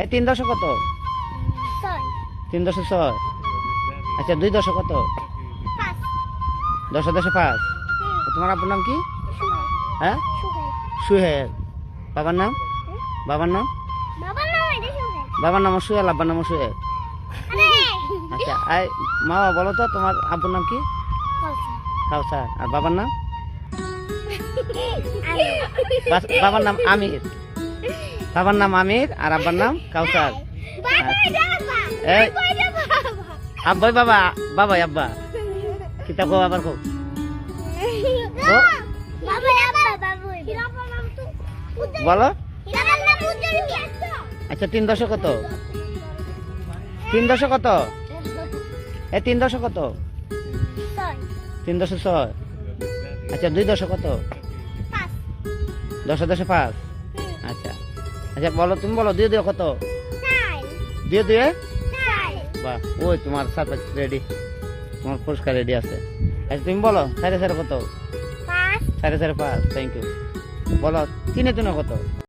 এই 3 দশ কত? 3 দশ 6। আচ্ছা 2 দশ কত? 10 দশ 5। তোমার আব্বুর নাম কি? হ্যাঁ, সুহেল। বাবার নাম? বাবার নাম? বাবার নাম সুহেল, আব্বার নাম সুহেল। আচ্ছা মা বলো তো তোমার আব্বুর নাম কি? কাউসার। আর বাবার নাম? বাবার নাম আমির। বাবার নাম আমির আর আব্বার নাম কাউসার। এই আব্বাই বাবা, বাবাই আব্বা। কিতা কো আবার কো? বলো। আচ্ছা 3 দশ কত? 3 দশ কত? এই 3 দশ কত? 3 দশ 6। আচ্ছা 2 দশ কত? 10 দশ 5। আচ্ছা আচ্ছা বলো, তুমি বলো 2 2 কত? 2 2 বাহ, ওই তোমার সাথে রেডি, তোমার পুরস্কার রেডি আছে। আচ্ছা তুমি বলো 4.5 কত? 4.5। Thank you. বলো 3 3 কত?